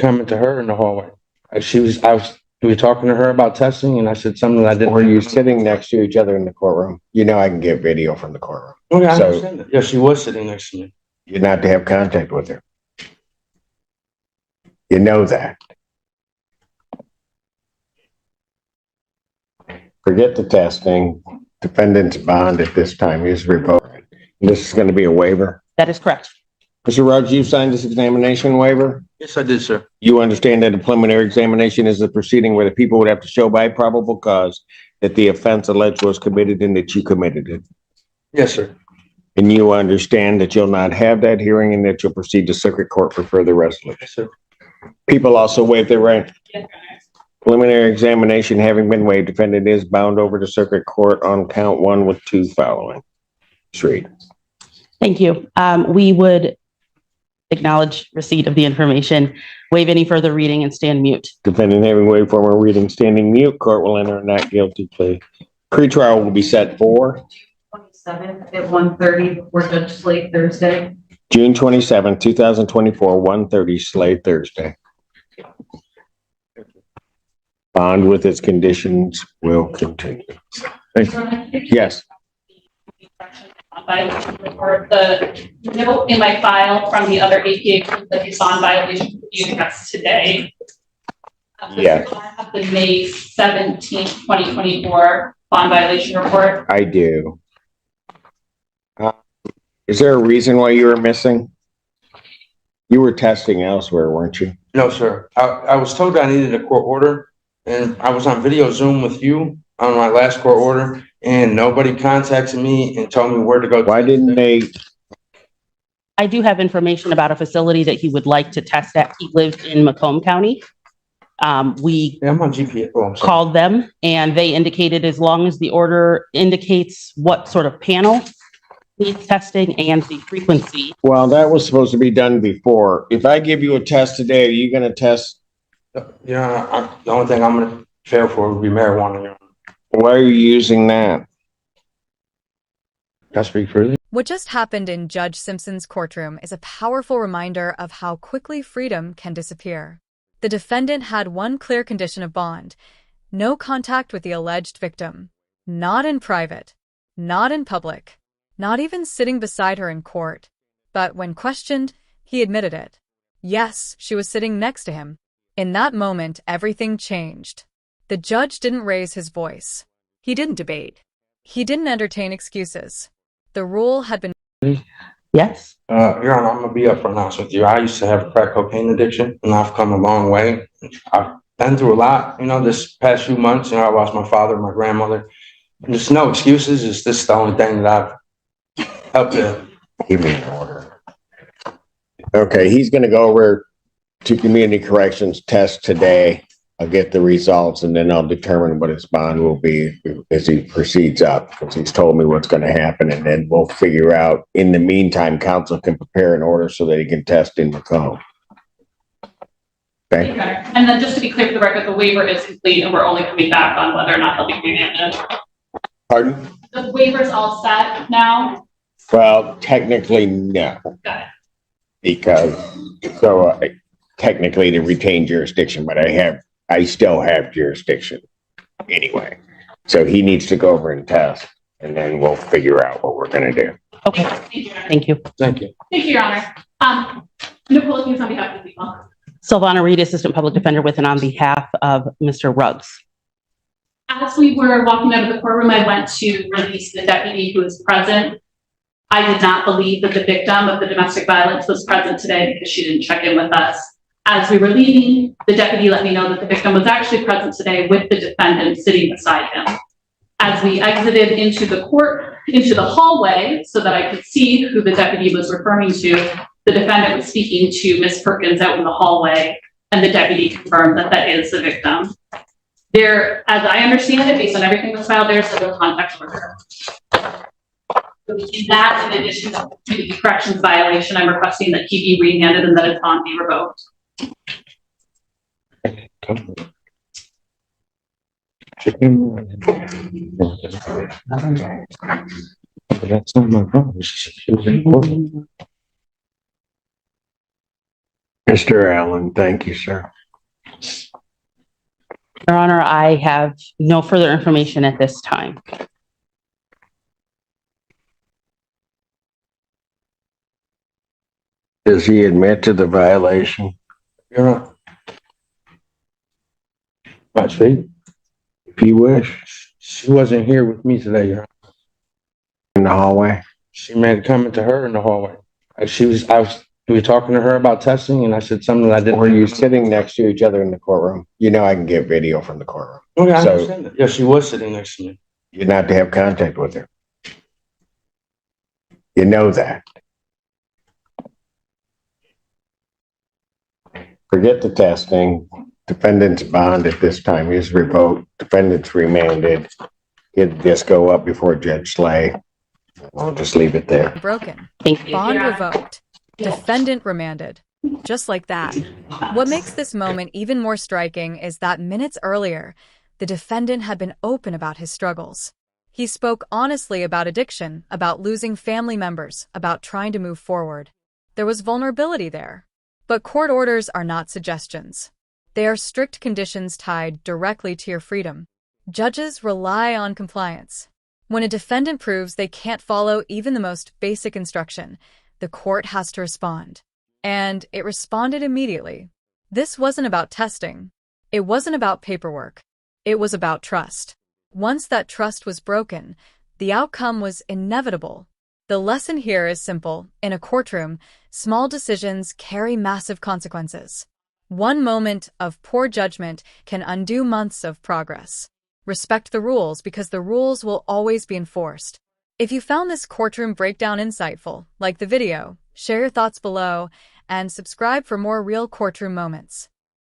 comment to her in the hallway. We were talking to her about testing, and I said something that I didn't. Were you sitting next to each other in the courtroom? You know I can get video from the courtroom. Oh, yeah, I understand that. Yeah, she was sitting next to me. You're not to have contact with her. You know that. Forget the testing. Defendant's bond at this time is revoked. This is going to be a waiver. That is correct. Mr. Ruggs, you signed this examination waiver? Yes, I did, sir. You understand that a preliminary examination is a proceeding where the people would have to show by probable cause that the offense alleged was committed and that you committed it. Yes, sir. And you understand that you'll not have that hearing and that you'll proceed to circuit court for further resolution. Yes, sir. People also waive their right. Preliminary examination having been waived, defendant is bound over to circuit court on count 1 with 2 following. Street. Thank you. We would acknowledge receipt of the information, waive any further reading, and stand mute. Defendant having waived formal reading, standing mute, court will enter a not guilty plea. Pretrial will be set for 27th at 1:30 before Judge Slate Thursday. June 27, 2024, 1:30 Slate Thursday. Bond with its conditions will continue. Thank you. Yes. The note in my file from the other APA that is on violation you guys today. Yeah. I have the May 17th, 2024 bond violation report. I do. Is there a reason why you were missing? You were testing elsewhere, weren't you? No, sir. I was told I needed a court order, and I was on video Zoom with you on my last court order, and nobody contacted me and told me where to go. Why didn't they? I do have information about a facility that he would like to test at. He lives in Macomb County. We I'm on GPS. Oh, I'm sorry. called them, and they indicated as long as the order indicates what sort of panel needs testing and the frequency. Well, that was supposed to be done before. If I give you a test today, are you going to test? Yeah, the only thing I'm going to fail for would be marijuana. Why are you using that? Can I speak freely? What just happened in Judge Simpson's courtroom is a powerful reminder of how quickly freedom can disappear. The defendant had one clear condition of bond: no contact with the alleged victim. Not in private, not in public, not even sitting beside her in court. But when questioned, he admitted it. Yes, she was sitting next to him. In that moment, everything changed. The judge didn't raise his voice. He didn't debate. He didn't entertain excuses. The rule had been... Yes. Your Honor, I'm going to be upfront honest with you. I used to have a crack cocaine addiction, and I've come a long way. I've been through a lot, this past few months. I lost my father, my grandmother. And there's no excuses. It's just the only thing that I've helped to Give me an order. Okay, he's going to go over to community corrections test today. I'll get the results, and then I'll determine what his bond will be as he proceeds up, because he's told me what's going to happen, and then we'll figure out. In the meantime, counsel can prepare an order so that he can test in Macomb. Okay. And then just to be clear for the record, the waiver is complete and we're only coming back on whether or not he'll be remanded. Pardon? The waiver's all set now? Well, technically, no. Got it. Because, technically to retain jurisdiction, but I still have jurisdiction anyway. So he needs to go over and test, and then we'll figure out what we're going to do. Okay. Thank you. Thank you. Thank you, Your Honor. Nicole, on behalf of the people. Silvana Reed, Assistant Public Defender with and on behalf of Mr. Ruggs. As we were walking out of the courtroom, I went to release the deputy who was present. I did not believe that the victim of the domestic violence was present today because she didn't check in with us. As we were leaving, the deputy let me know that the victim was actually present today with the defendant sitting beside him. As we exited into the hallway so that I could see who the deputy was referring to, the defendant was speaking to Ms. Perkins out in the hallway, and the deputy confirmed that that is the victim. There, as I understand it, based on everything that's filed, there's no contact order. In that, in addition to the corrections violation, I'm requesting that he be remanded and that its bond be revoked. That's not my problem. Mr. Allen, thank you, sir. Your Honor, I have no further information at this time. Does he admit to the violation? Your Honor. Much speak. If you wish, She wasn't here with me today, Your Honor. in the hallway. She made a comment to her in the hallway. We were talking to her about testing and I said something that I didn't. Were you sitting next to each other in the courtroom? You know I can get video from the courtroom. Okay, I So- understand that. Yeah, she was sitting next to me. You're not to have contact with her. You know that. Forget the testing. Defendant's bond at this time is revoked. Defendant's remanded. He'd just go up before Judge Slay. I'll just leave it there. Broken. Thank you. Bond Yeah. revoked. Defendant remanded. Just like that. What makes this moment even more striking is that minutes earlier, the defendant had been open about his struggles. He spoke honestly about addiction, about losing family members, about trying to move forward. There was vulnerability there. But court orders are not suggestions. They are strict conditions tied directly to your freedom. Judges rely on compliance. When a defendant proves they can't follow even the most basic instruction, the court has to respond. And it responded immediately. This wasn't about testing. It wasn't about paperwork. It was about trust. Once that trust was broken, the outcome was inevitable. The lesson here is simple. In a courtroom, small decisions carry massive consequences. One moment of poor judgment can undo months of progress. Respect the rules because the rules will always be enforced. If you found this courtroom breakdown insightful, like the video, share your thoughts below, and subscribe for more real courtroom moments.